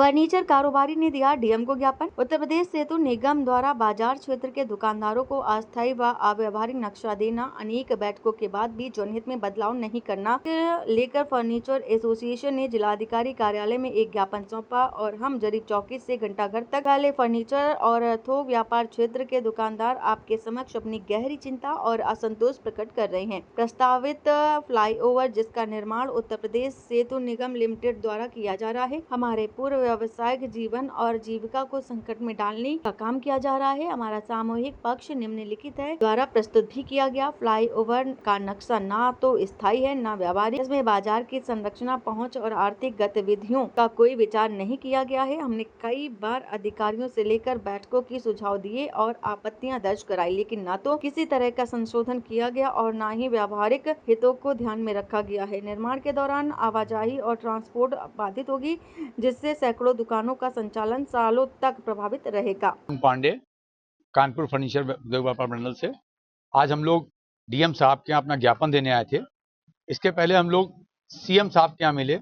Furniture कारोबारी ने दिया डीएम को ज्ञापन। उत्तर प्रदेश सेतु निगम द्वारा बाजार क्षेत्र के दुकानदारों को अस्थायी व अव्यवहारिक नक्शा देना, अनेक बैठकों के बाद भी जनहित में बदलाव नहीं करना लेकर फर्नीचर एसोसिएशन ने जिलाधिकारी कार्यालय में एक ज्ञापन सौंपा और हम जरीब चौकी से घंटाघर तक पहले फर्नीचर और थोक व्यापार क्षेत्र के दुकानदार आपके समक्ष अपनी गहरी चिंता और असंतोष प्रकट कर रहे हैं। प्रस्तावित फ्लाईओवर जिसका निर्माण उत्तर प्रदेश सेतु निगम लिमिटेड द्वारा किया जा रहा है, हमारे पूर्व व्यावसायिक जीवन और जीविका को संकट में डालने का काम किया जा रहा है। हमारा सामूहिक पक्ष निम्नलिखित है द्वारा प्रस्तुत भी किया गया फ्लाईओवर का नक्शा ना तो स्थायी है न व्यावहारिक। इसमें बाजार की संरचना, पहुंच और आर्थिक गतिविधियों का कोई विचार नहीं किया गया है। हमने कई बार अधिकारियों से लेकर बैठकों की सुझाव दिए और आपत्तियां दर्ज कराई, लेकिन न तो किसी तरह का संशोधन किया गया और न ही व्यावहारिक हितों को ध्यान में रखा गया है। निर्माण के दौरान आवाजाही और ट्रांसपोर्ट बाधित होगी, जिससे सैकड़ों दुकानों का संचालन सालों तक प्रभावित रहेगा। पांडे, कानपुर फर्नीचर व्यापार मंडल से आज हम लोग डीएम साहब के यहाँ अपना ज्ञापन देने आए थे। इसके पहले हम लोग सीएम साहब के यहाँ मिले।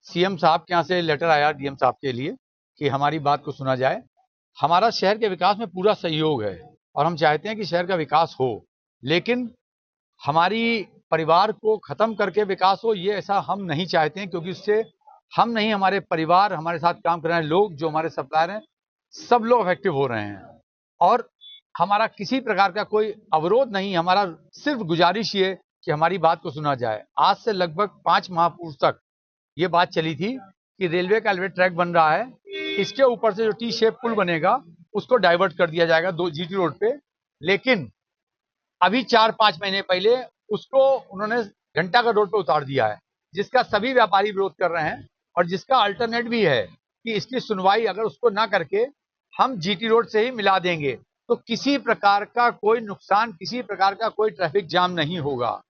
सीएम साहब के यहाँ से लेटर आया डीएम साहब के लिए कि हमारी बात को सुना जाए। हमारा शहर के विकास में पूरा सहयोग है और हम चाहते हैं कि शहर का विकास हो, लेकिन हमारी परिवार को खत्म करके विकास हो, ये ऐसा हम नहीं चाहते हैं, क्योंकि इससे हम नहीं, हमारे परिवार, हमारे साथ काम कर रहे हैं लोग, जो हमारे सप्लायर हैं, सब लोग इफेक्टिव हो रहे हैं। और हमारा किसी प्रकार का कोई अवरोध नहीं, हमारा सिर्फ गुजारिश ये कि हमारी बात को सुना जाए। आज से लगभग 5 माह पूर्व तक ये बात चली थी कि रेलवे का एलिवेटेड ट्रैक बन रहा है, इसके ऊपर से जो टी शेप पुल बनेगा उसको डाइवर्ट कर दिया जाएगा जीटी रोड पे। लेकिन अभी 4-5 महीने पहले उसको उन्होंने घंटाघर रोड पे उतार दिया है, जिसका सभी व्यापारी विरोध कर रहे हैं और जिसका अल्टरनेट भी है कि इसकी सुनवाई अगर उसको ना करके हम जीटी रोड से ही मिला देंगे तो किसी प्रकार का कोई नुकसान, किसी प्रकार का कोई ट्रैफिक जाम नहीं होगा।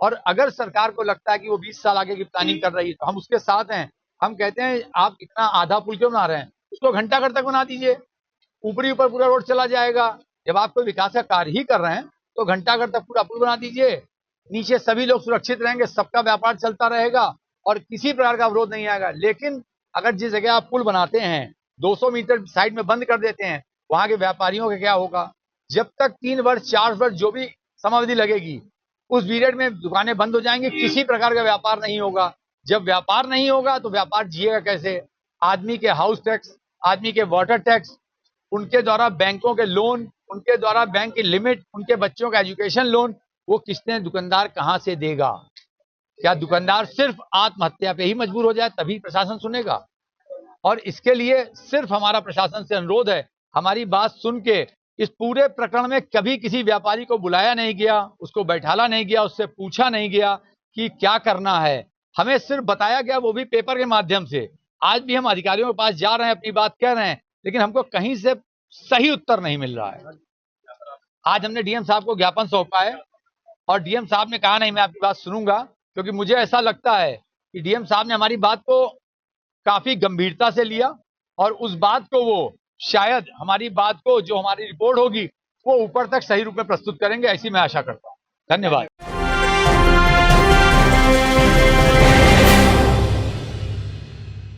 और अगर सरकार को लगता है कि वो 20 साल आगे की प्लानिंग कर रही है तो हम उसके साथ हैं। हम कहते हैं आप इतना आधा पुल क्यों बना रहे हैं, उसको घंटाघर तक बना दीजिए, ऊपर पूरा रोड चला जाएगा। जब आप कोई विकास का कार्य ही कर रहे हैं तो घंटाघर तक पूरा पुल बना दीजिए, नीचे सभी लोग सुरक्षित रहेंगे, सबका व्यापार चलता रहेगा और किसी प्रकार का अवरोध नहीं आएगा। लेकिन अगर जिस जगह आप पुल बनाते हैं 200 मीटर साइड में बंद कर देते हैं, वहां के व्यापारियों का क्या होगा? जब तक 3 वर्ष 4 वर्ष जो भी समावधि लगेगी उस पीरियड में दुकानें बंद हो जाएंगी, किसी प्रकार का व्यापार नहीं होगा। जब व्यापार नहीं होगा तो व्यापार जिएगा कैसे? आदमी के हाउस टैक्स, आदमी के वाटर टैक्स, उनके द्वारा बैंकों के लोन, उनके द्वारा बैंक की लिमिट, उनके बच्चों का एजुकेशन लोन, वो किसने दुकानदार कहां से देगा? क्या दुकानदार सिर्फ आत्महत्या पे ही मजबूर हो जाए तभी प्रशासन सुनेगा? और इसके लिए सिर्फ हमारा प्रशासन से अनुरोध है, हमारी बात सुन के इस पूरे प्रकरण में कभी किसी व्यापारी को बुलाया नहीं गया, उसको बैठाला नहीं गया, उससे पूछा नहीं गया कि क्या करना है। हमें सिर्फ बताया गया, वो भी पेपर के माध्यम से। आज भी हम अधिकारियों के पास जा रहे हैं, अपनी बात कह रहे हैं, लेकिन हमको कहीं से सही उत्तर नहीं मिल रहा है। आज हमने डीएम साहब को ज्ञापन सौंपा है और डीएम साहब ने कहा नहीं मैं आपकी बात सुनूंगा, क्योंकि मुझे ऐसा लगता है कि डीएम साहब ने हमारी बात को काफी गंभीरता से लिया और उस बात को वो शायद हमारी बात को, जो हमारी रिपोर्ट होगी, वो ऊपर तक सही रूप में प्रस्तुत करेंगे, ऐसी मैं आशा करता हूं। धन्यवाद।